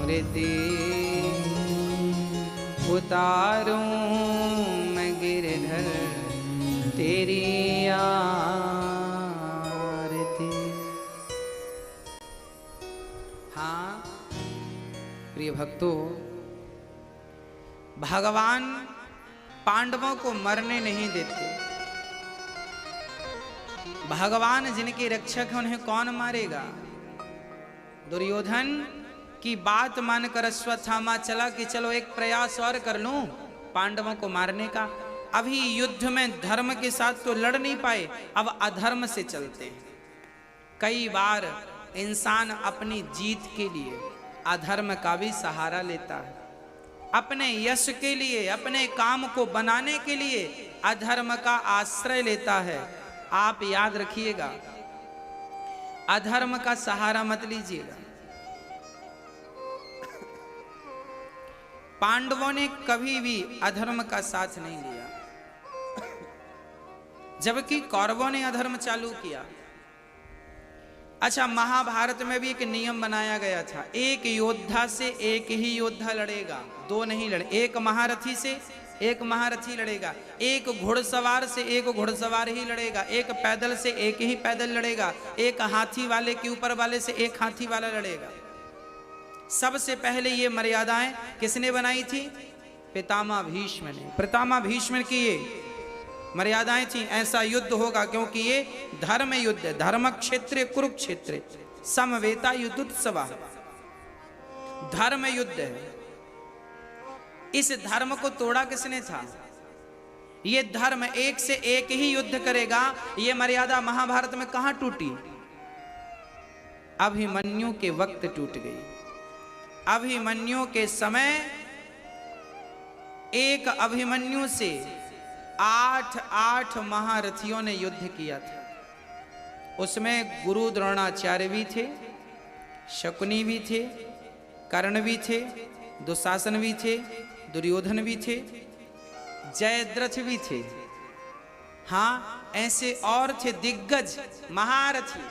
आरती उतारूं मैं गिरधर तेरी आरती। हाँ प्रिय भक्तों, भगवान पांडवों को मरने नहीं देते। भगवान जिनके रक्षक हैं उन्हें कौन मारेगा? दुर्योधन की बात मानकर अश्वत्थामा चला कि चलो एक प्रयास और कर लूं पांडवों को मारने का। अभी युद्ध में धर्म के साथ तो लड़ नहीं पाए, अब अधर्म से चलते हैं। कई बार इंसान अपनी जीत के लिए अधर्म का भी सहारा लेता है, अपने यश के लिए, अपने काम को बनाने के लिए अधर्म का आश्रय लेता है। आप याद रखिएगा, अधर्म का सहारा मत लीजिएगा। पांडवों ने कभी भी अधर्म का साथ नहीं लिया, जबकि कौरवों ने अधर्म चालू किया। अच्छा, महाभारत में भी एक नियम बनाया गया था, एक योद्धा से एक ही योद्धा लड़ेगा, दो नहीं लड़े। एक महारथी से एक महारथी लड़ेगा, एक घुड़सवार से एक घुड़सवार ही लड़ेगा, एक पैदल से एक ही पैदल लड़ेगा, एक हाथी वाले के ऊपर वाले से एक हाथी वाला लड़ेगा। सबसे पहले ये मर्यादाएं किसने बनाई थी? पितामह भीष्म ने। पितामह भीष्म की ये मर्यादाएं थी, ऐसा युद्ध होगा क्योंकि ये धर्म युद्ध है। धर्म क्षेत्र कुरुक्षेत्र समवेता युद्धोत्सव, धर्म युद्ध है। इस धर्म को तोड़ा किसने था? ये धर्म एक से एक ही युद्ध करेगा, ये मर्यादा महाभारत में कहां टूटी? अभिमन्यु के वक्त टूट गई। अभिमन्यु के समय एक अभिमन्यु से 8 महारथियों ने युद्ध किया था। उसमें गुरु द्रोणाचार्य भी थे, शकुनी भी थे, कर्ण भी थे, दुशासन भी थे, दुर्योधन भी थे, जयद्रथ भी थे। हाँ, ऐसे और थे दिग्गज महारथी।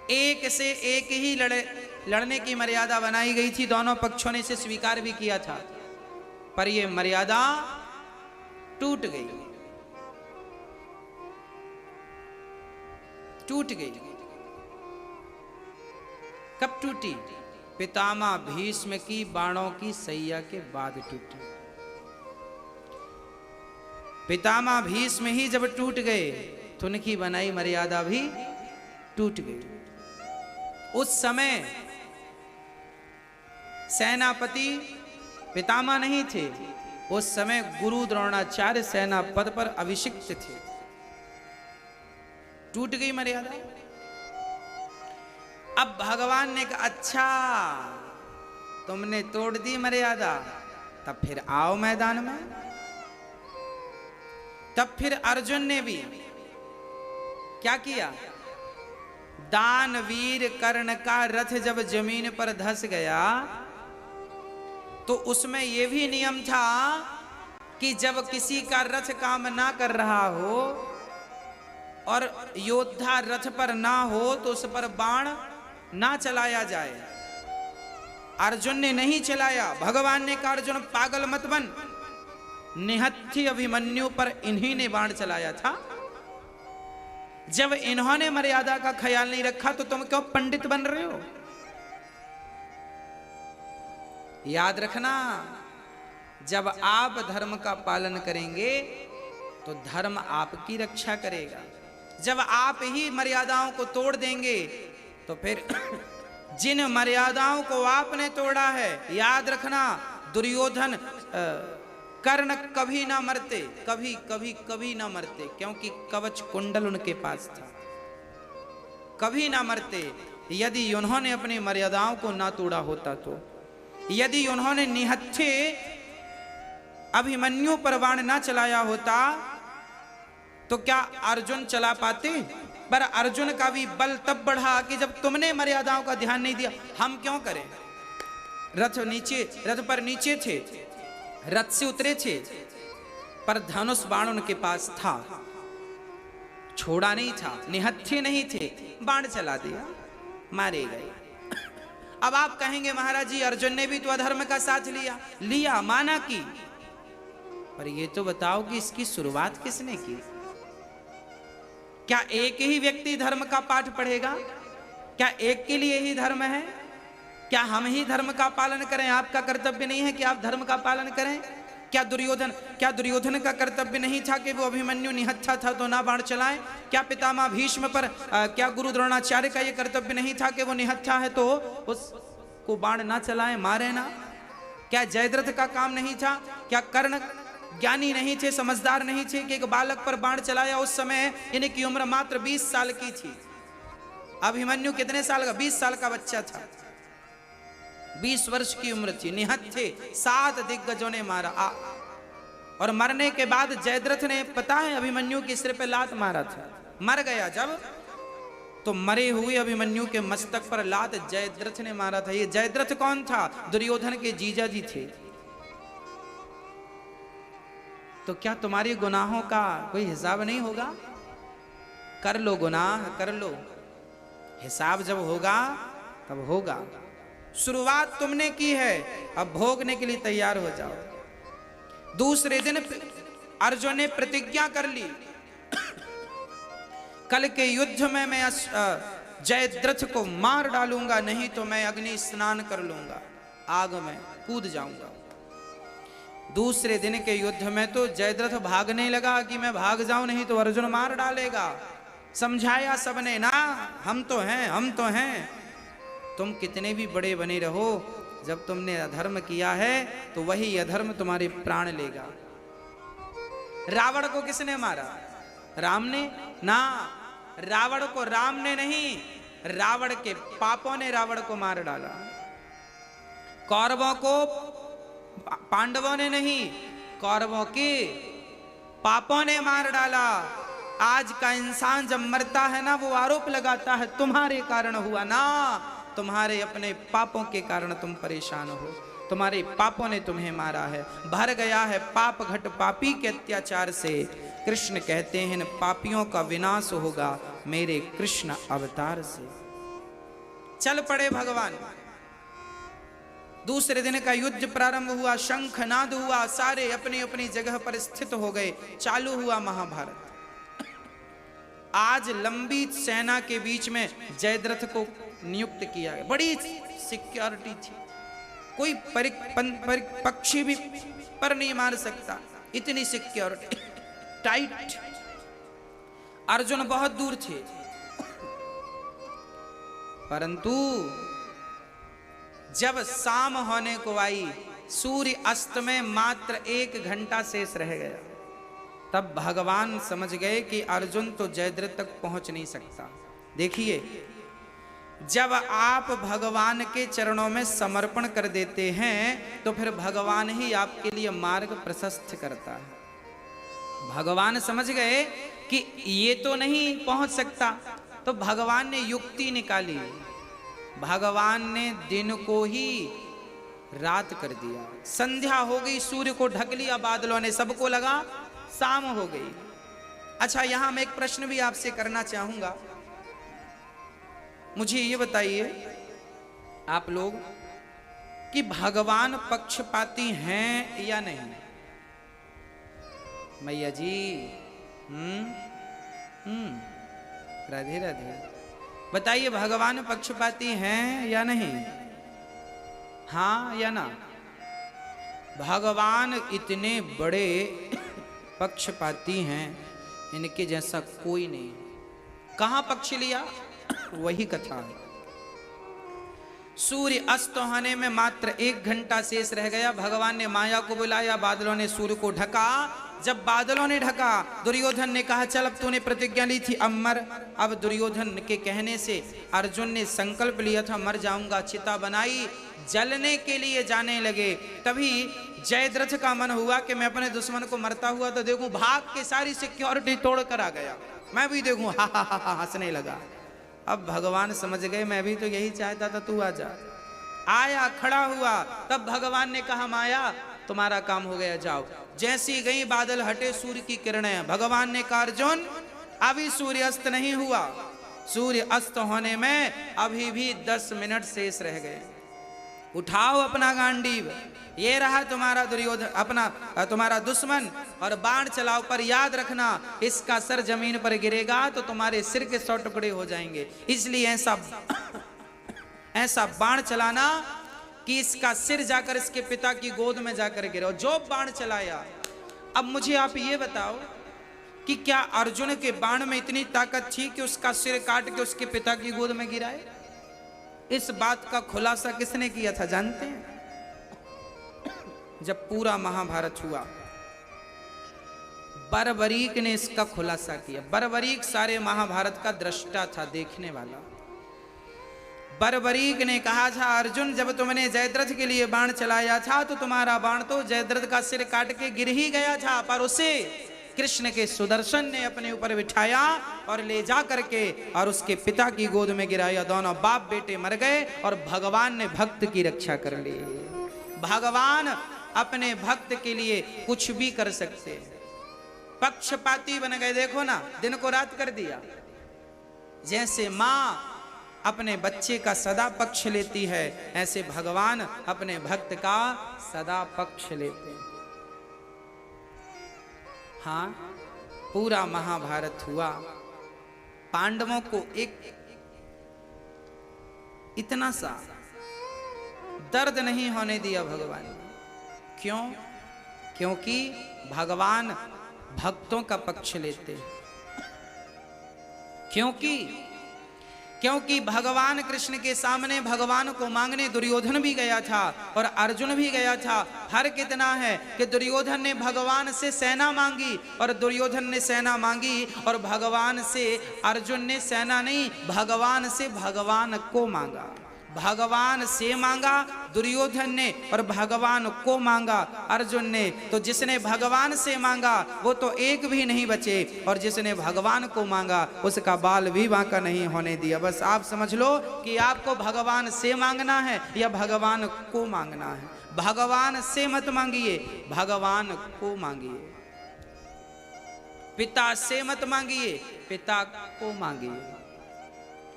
एक से एक ही लड़ने की मर्यादा बनाई गई थी। दोनों पक्षों ने इसे स्वीकार भी किया था, पर यह मर्यादा टूट गई। टूट गई। कब टूटी? पितामह भीष्म की बाणों की सैया के बाद टूटी। पितामह भीष्म ही जब टूट गए तो उनकी बनाई मर्यादा भी टूट गई। उस समय सेनापति पितामह नहीं थे, उस समय गुरु द्रोणाचार्य सेनापति पर अभिषिक्त थे। टूट गई मर्यादा। अब भगवान ने कहा, अच्छा तुमने तोड़ दी मर्यादा, तब फिर आओ मैदान में। तब फिर अर्जुन ने भी क्या किया? दानवीर कर्ण का रथ जब जमीन पर धंस गया तो उसमें यह भी नियम था कि जब किसी का रथ काम ना कर रहा हो और योद्धा रथ पर ना हो तो उस पर बाण ना चलाया जाए। अर्जुन ने नहीं चलाया। भगवान ने कहा, अर्जुन पागल मत बन, निहत्थी अभिमन्यु पर इन्हीं ने बाण चलाया था। जब इन्होंने मर्यादा का ख्याल नहीं रखा तो तुम क्यों पंडित बन रहे हो? याद रखना, जब आप धर्म का पालन करेंगे तो धर्म आपकी रक्षा करेगा। जब आप ही मर्यादाओं को तोड़ देंगे तो फिर जिन मर्यादाओं को आपने तोड़ा है, याद रखना, दुर्योधन कर्ण कभी ना मरते, कभी कभी कभी ना मरते, क्योंकि कवच कुंडल उनके पास था। कभी ना मरते यदि उन्होंने अपनी मर्यादाओं को ना तोड़ा होता तो। यदि उन्होंने निहत्थे अभिमन्यु पर बाण ना चलाया होता तो क्या अर्जुन चला पाते? पर अर्जुन का भी बल तब बढ़ा कि जब तुमने मर्यादाओं का ध्यान नहीं दिया, हम क्यों करें? रथ पर नीचे थे, रथ से उतरे थे, पर धनुष बाण उनके पास था। छोड़ा नहीं था, निहत्थे नहीं थे, बाण चला दिया, मारे गए। अब आप कहेंगे महाराज जी अर्जुन ने भी तो अधर्म का साथ लिया, माना की, पर ये तो बताओ कि इसकी शुरुआत किसने की? क्या एक ही व्यक्ति धर्म का पाठ पढ़ेगा? क्या एक के लिए ही धर्म है? क्या हम ही धर्म का पालन करें? आपका कर्तव्य नहीं है कि आप धर्म का पालन करें? क्या दुर्योधन का कर्तव्य नहीं था कि वो अभिमन्यु निहत्था था तो ना बाण चलाएं? क्या पितामह भीष्म पर क्या गुरु द्रोणाचार्य का ये कर्तव्य नहीं था कि वो निहत्था है तो उसको बाण ना चलाएं, मारे ना? क्या जयद्रथ का काम नहीं था? क्या कर्ण ज्ञानी नहीं थे, समझदार नहीं थे कि एक बालक पर बाण चलाया? उस समय इनकी उम्र मात्र 20 साल की थी। अभिमन्यु कितने साल का? 20 साल का बच्चा था, 20 वर्ष की उम्र थी, निहत्थे 7 दिग्गजों ने मारा। और मरने के बाद जयद्रथ ने, पता है, अभिमन्यु के सिर पे लात मारा था। मर गया जब, तो मरे हुए अभिमन्यु के मस्तक पर लात जयद्रथ ने मारा था। ये जयद्रथ कौन था? दुर्योधन के जीजा जी थे। तो क्या तुम्हारे गुनाहों का कोई हिसाब नहीं होगा? कर लो गुनाह, कर लो, हिसाब जब होगा तब होगा। शुरुआत तुमने की है, अब भोगने के लिए तैयार हो जाओ। दूसरे दिन अर्जुन ने प्रतिज्ञा कर ली, कल के युद्ध में मैं जयद्रथ को मार डालूंगा, नहीं तो मैं अग्नि स्नान कर लूंगा, आग में कूद जाऊंगा। दूसरे दिन के युद्ध में तो जयद्रथ भागने लगा कि मैं भाग जाऊं, नहीं तो अर्जुन मार डालेगा। समझाया सबने, ना हम तो हैं, हम तो हैं। तुम कितने भी बड़े बने रहो, जब तुमने अधर्म किया है तो वही अधर्म तुम्हारे प्राण लेगा। रावण को किसने मारा? राम ने? ना, रावण को राम ने नहीं, रावण के पापों ने रावण को मार डाला। कौरवों को पांडवों ने नहीं, कौरवों के पापों ने मार डाला। आज का इंसान जब मरता है ना, वो आरोप लगाता है तुम्हारे कारण हुआ। ना, तुम्हारे अपने पापों के कारण तुम परेशान हो, तुम्हारे पापों ने तुम्हें मारा है। भर गया है पाप घट पापी के अत्याचार से। कृष्ण कहते हैं, इन पापियों का विनाश होगा मेरे कृष्ण अवतार से। चल पड़े भगवान। दूसरे दिन का युद्ध प्रारंभ हुआ, शंखनाद हुआ, सारे अपनी अपनी जगह पर स्थित हो गए। चालू हुआ महाभारत। आज लंबी सेना के बीच में जयद्रथ को नियुक्त किया गया। बड़ी सिक्योरिटी थी, कोई पक्षी भी पर नहीं मार सकता, इतनी सिक्योरिटी टाइट। अर्जुन बहुत दूर थे, परंतु जब शाम होने को आई, सूर्य अस्त में मात्र 1 घंटा शेष रह गया, तब भगवान समझ गए कि अर्जुन तो जयद्रथ तक पहुंच नहीं सकता। देखिए, जब आप भगवान के चरणों में समर्पण कर देते हैं तो फिर भगवान ही आपके लिए मार्ग प्रशस्त करता है। भगवान समझ गए कि ये तो नहीं पहुंच सकता, तो भगवान ने युक्ति निकाली। भगवान ने दिन को ही रात कर दिया, संध्या हो गई, सूर्य को ढक लिया बादलों ने, सबको लगा शाम हो गई। अच्छा, यहां मैं एक प्रश्न भी आपसे करना चाहूंगा। मुझे ये बताइए आप लोग कि भगवान पक्षपाती हैं या नहीं? मैया जी, राधे राधे, बताइए भगवान पक्षपाती हैं या नहीं? हाँ या ना? भगवान इतने बड़े पक्षपाती हैं, इनके जैसा कोई नहीं। कहां पक्ष लिया? वही कथा है। सूर्य अस्त होने में मात्र 1 घंटा शेष रह गया। भगवान ने माया को बुलाया, बादलों ने सूर्य को ढका। जब बादलों ने ढका, दुर्योधन ने कहा, चल अब तूने प्रतिज्ञा ली थी अब मर। अब दुर्योधन के कहने से अर्जुन ने संकल्प लिया था मर जाऊंगा, चिता बनाई, जलने के लिए जाने लगे। तभी जयद्रथ का मन हुआ कि मैं अपने दुश्मन को मरता हुआ तो देखूं, भाग के सारी सिक्योरिटी तोड़ कर आ गया, मैं भी देखूं। हा हा हा हंसने लगा। अब भगवान समझ गए मैं भी तो यही चाहता था, तू आ जा। आया, खड़ा हुआ, तब भगवान ने कहा माया तुम्हारा काम हो गया, जाओ। जैसी गई बादल हटे, सूर्य की किरणें, भगवान ने कहा अर्जुन अभी सूर्य अस्त नहीं हुआ, सूर्य अस्त होने में अभी भी 10 मिनट शेष रह गए। उठाओ अपना गांडीव, ये रहा तुम्हारा दुर्योधन, अपना तुम्हारा दुश्मन, और बाण चलाओ। पर याद रखना, इसका सर जमीन पर गिरेगा तो तुम्हारे सिर के 100 टुकड़े हो जाएंगे। इसलिए ऐसा बाण चलाना कि इसका सिर जाकर इसके पिता की गोद में जाकर गिरे। जो बाण चलाया, अब मुझे आप ये बताओ कि क्या अर्जुन के बाण में इतनी ताकत थी कि उसका सिर काट के उसके पिता की गोद में गिराए? इस बात का खुलासा किसने किया था जानते हैं? जब पूरा महाभारत हुआ, बर्बरीक ने इसका खुलासा किया। बर्बरीक सारे महाभारत का दृष्टा था, देखने वाला। बर्बरीक ने कहा था, अर्जुन जब तुमने जयद्रथ के लिए बाण चलाया था तो तुम्हारा बाण तो जयद्रथ का सिर काट के गिर ही गया था, पर उसे कृष्ण के सुदर्शन ने अपने ऊपर बिठाया और ले जा करके और उसके पिता की गोद में गिराया। दोनों बाप बेटे मर गए और भगवान ने भक्त की रक्षा कर ली। भगवान अपने भक्त के लिए कुछ भी कर सकते हैं। पक्षपाती बन गए, देखो ना, दिन को रात कर दिया। जैसे माँ अपने बच्चे का सदा पक्ष लेती है, ऐसे भगवान अपने भक्त का सदा पक्ष लेते हैं। हाँ, पूरा महाभारत हुआ, पांडवों को एक इतना सा दर्द नहीं होने दिया भगवान ने। क्यों? क्योंकि भगवान भक्तों का पक्ष लेते हैं। क्योंकि भगवान कृष्ण के सामने भगवान को मांगने दुर्योधन भी गया था और अर्जुन भी गया था। फर्क इतना है कि दुर्योधन ने भगवान से सेना मांगी और दुर्योधन ने सेना मांगी, और भगवान से अर्जुन ने सेना नहीं, भगवान से भगवान को मांगा। भगवान से मांगा दुर्योधन ने और भगवान को मांगा अर्जुन ने। तो जिसने भगवान से मांगा वो तो एक भी नहीं बचे, और जिसने भगवान को मांगा उसका बाल भी बांका नहीं होने दिया। बस आप समझ लो कि आपको भगवान से मांगना है या भगवान को मांगना है। भगवान से मत मांगिए, भगवान को मांगिए। पिता से मत मांगिए, पिता को मांगिए।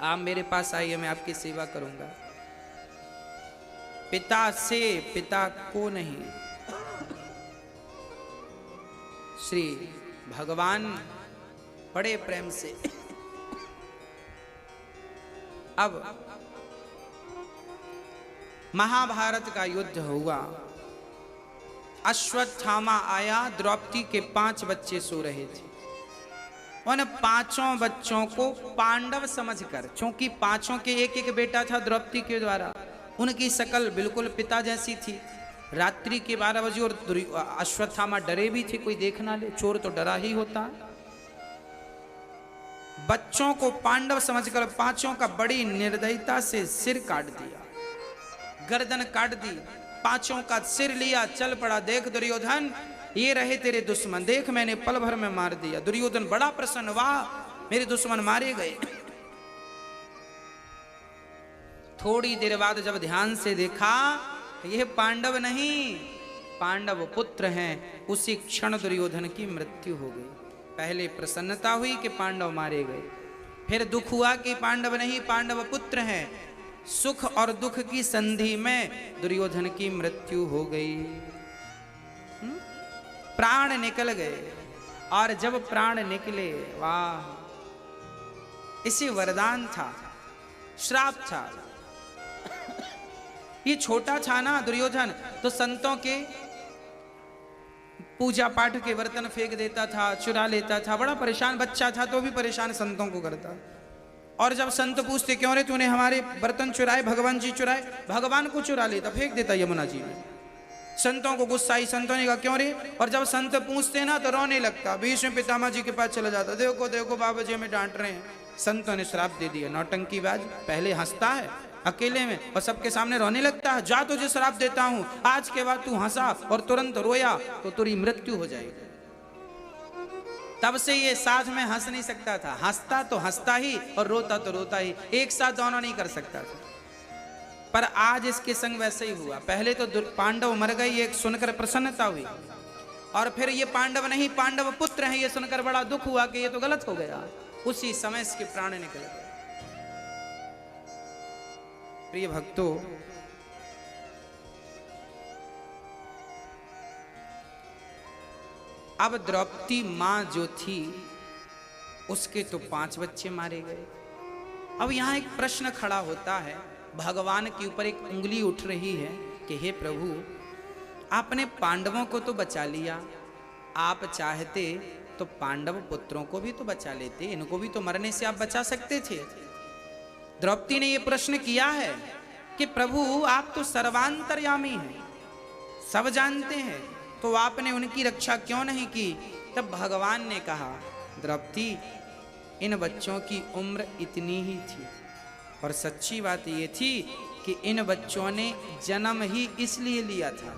आप मेरे पास आइए, मैं आपकी सेवा करूंगा। पिता से, पिता को नहीं। श्री भगवान बड़े प्रेम से अब महाभारत का युद्ध हुआ। अश्वत्थामा आया, द्रौपदी के 5 बच्चे सो रहे थे। उन 5 बच्चों को पांडव समझकर, क्योंकि 5 के एक एक बेटा था द्रौपदी के द्वारा, उनकी शकल बिल्कुल पिता जैसी थी। रात्रि के 12 बजे और अश्वत्थामा डरे भी थे, कोई देख ना ले, चोर तो डरा ही होता है। बच्चों को पांडव समझकर 5 का बड़ी निर्दयता से सिर काट दिया, गर्दन काट दी, 5 का सिर लिया, चल पड़ा। देख दुर्योधन, ये रहे तेरे दुश्मन, देख मैंने पल भर में मार दिया। दुर्योधन बड़ा प्रसन्न, वाह मेरे दुश्मन मारे गए। थोड़ी देर बाद जब ध्यान से देखा यह पांडव नहीं, पांडव पुत्र हैं, उसी क्षण दुर्योधन की मृत्यु हो गई। पहले प्रसन्नता हुई कि पांडव मारे गए, फिर दुख हुआ कि पांडव नहीं, पांडव पुत्र हैं। सुख और दुख की संधि में दुर्योधन की मृत्यु हो गई, प्राण निकल गए। और जब प्राण निकले, वाह, इसी वरदान था, श्राप था। ये छोटा था ना दुर्योधन, तो संतों के पूजा पाठ के बर्तन फेंक देता था, चुरा लेता था, बड़ा परेशान बच्चा था तो भी परेशान संतों को करता। और जब संत पूछते क्यों रे तूने हमारे बर्तन चुराए, भगवान जी चुराए, भगवान को चुरा लेता, फेंक देता यमुना जी में। संतों को गुस्सा आई, संतों ने कहा क्यों रे, और जब संत पूछते ना तो रोने लगता, बीच में पितामह जी के पास चला जाता, देखो देखो बाबा जी हमें डांट रहे हैं। संतों ने श्राप दे दिया, नौटंकीबाज, पहले हंसता है अकेले में और सबके सामने रोने लगता है, जा तुझे श्राप देता हूं, आज के बाद तू हंसा और तुरंत रोया तो तेरी मृत्यु हो जाएगी। तब से ये साथ में हंस नहीं सकता था, हंसता तो हंसता ही और रोता तो रोता ही, एक साथ दोनों नहीं कर सकता था। पर आज इसके संग वैसे ही हुआ। पहले तो पांडव मर गए, एक सुनकर प्रसन्नता हुई, और फिर ये पांडव नहीं पांडव पुत्र हैं, ये सुनकर बड़ा दुख हुआ कि ये तो गलत हो गया। उसी समय इसके प्राण निकल गए। प्रिय भक्तों, अब द्रौपदी मां जो थी उसके तो 5 बच्चे मारे गए। अब यहां एक प्रश्न खड़ा होता है, भगवान के ऊपर एक उंगली उठ रही है कि हे प्रभु, आपने पांडवों को तो बचा लिया, आप चाहते तो पांडव पुत्रों को भी तो बचा लेते, इनको भी तो मरने से आप बचा सकते थे। द्रौपदी ने यह प्रश्न किया है कि प्रभु आप तो सर्वांतर्यामी हैं, सब जानते हैं, तो आपने उनकी रक्षा क्यों नहीं की? तब भगवान ने कहा, द्रौपदी इन बच्चों की उम्र इतनी ही थी, और सच्ची बात ये थी कि इन बच्चों ने जन्म ही इसलिए लिया था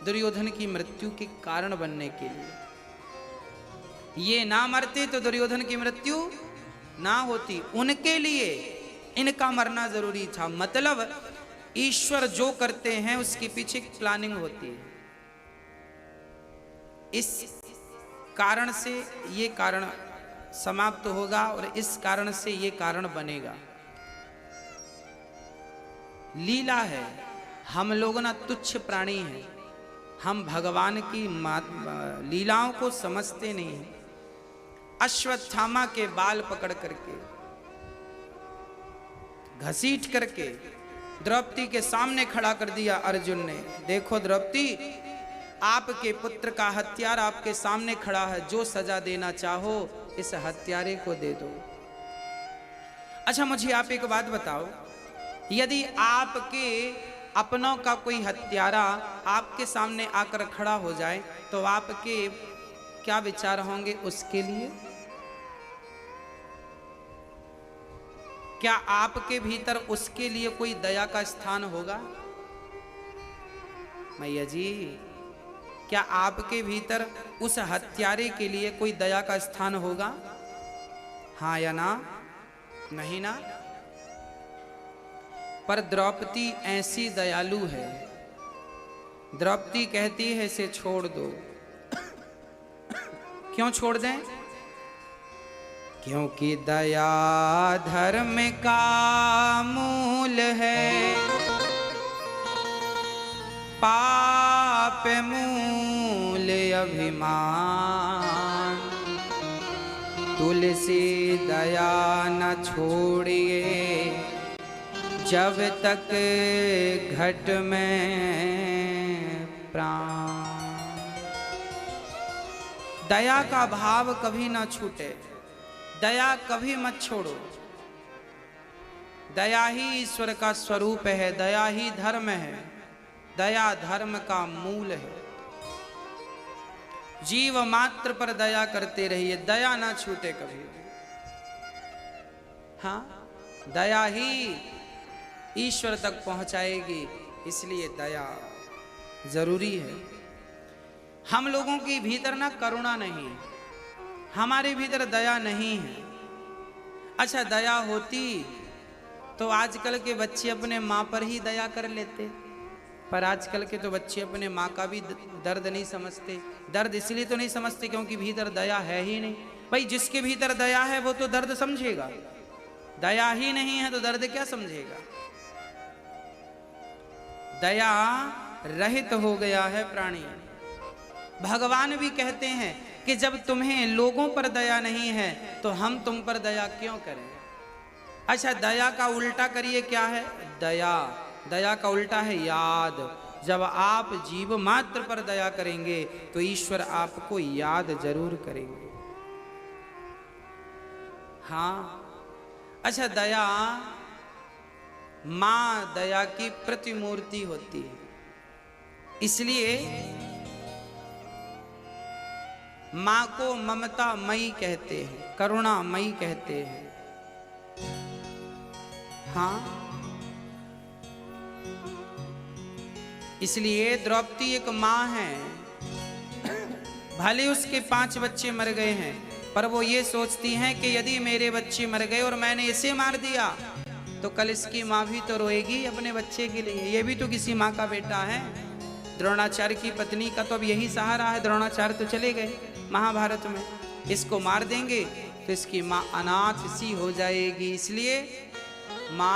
दुर्योधन की मृत्यु के कारण बनने के लिए। ये ना मरते तो दुर्योधन की मृत्यु ना होती, उनके लिए इनका मरना जरूरी था। मतलब ईश्वर जो करते हैं उसके पीछे प्लानिंग होती है। इस कारण से ये कारण समाप्त होगा और इस कारण से ये कारण बनेगा। लीला है। हम लोग ना तुच्छ प्राणी हैं, हम भगवान की लीलाओं को समझते नहीं हैं। अश्वत्थामा के बाल पकड़ करके घसीट करके द्रौपदी के सामने खड़ा कर दिया अर्जुन ने। देखो द्रौपदी, आपके पुत्र का हत्यारा आपके सामने खड़ा है, जो सजा देना चाहो इस हत्यारे को दे दो। अच्छा मुझे आप एक बात बताओ, यदि आपके अपनों का कोई हत्यारा आपके सामने आकर खड़ा हो जाए तो आपके क्या विचार होंगे उसके लिए? क्या आपके भीतर उसके लिए कोई दया का स्थान होगा? मैया जी, क्या आपके भीतर उस हत्यारे के लिए कोई दया का स्थान होगा? हाँ या ना? नहीं ना? पर द्रौपदी ऐसी दयालु है, द्रौपदी कहती है इसे छोड़ दो। क्यों छोड़ दें? क्योंकि दया धर्म का मूल है, पाप मूल अभिमान। तुलसी दया न छोड़िए जब तक घट में प्राण। दया का भाव कभी ना छूटे, दया कभी मत छोड़ो। दया ही ईश्वर का स्वरूप है, दया ही धर्म है, दया धर्म का मूल है। जीव मात्र पर दया करते रहिए, दया ना छूटे कभी। हाँ, दया ही ईश्वर तक पहुंचाएगी, इसलिए दया जरूरी है। हम लोगों के भीतर ना करुणा नहीं, हमारे भीतर दया नहीं है। अच्छा दया होती तो आजकल के बच्चे अपने माँ पर ही दया कर लेते, पर आजकल के तो बच्चे अपने माँ का भी दर्द नहीं समझते। दर्द इसलिए तो नहीं समझते क्योंकि भीतर दया है ही नहीं। भाई जिसके भीतर दया है वो तो दर्द समझेगा, दया ही नहीं है तो दर्द क्या समझेगा? दया रहित हो गया है प्राणी। भगवान भी कहते हैं कि जब तुम्हें लोगों पर दया नहीं है तो हम तुम पर दया क्यों करें? अच्छा दया का उल्टा करिए, क्या है? दया का उल्टा है याद। जब आप जीव मात्र पर दया करेंगे तो ईश्वर आपको याद जरूर करेंगे। हाँ, अच्छा दया मां दया की प्रतिमूर्ति होती है, इसलिए मां को ममता मई कहते हैं, करुणा मई कहते हैं। हाँ, इसलिए द्रौपदी एक मां है, भले उसके 5 बच्चे मर गए हैं, पर वो ये सोचती हैं कि यदि मेरे बच्चे मर गए और मैंने इसे मार दिया तो कल इसकी माँ भी तो रोएगी अपने बच्चे के लिए, ये भी तो किसी माँ का बेटा है। द्रोणाचार्य की पत्नी का तो अब यही सहारा है, द्रोणाचार्य तो चले गए महाभारत में, इसको मार देंगे तो इसकी माँ अनाथ सी हो जाएगी, इसलिए माँ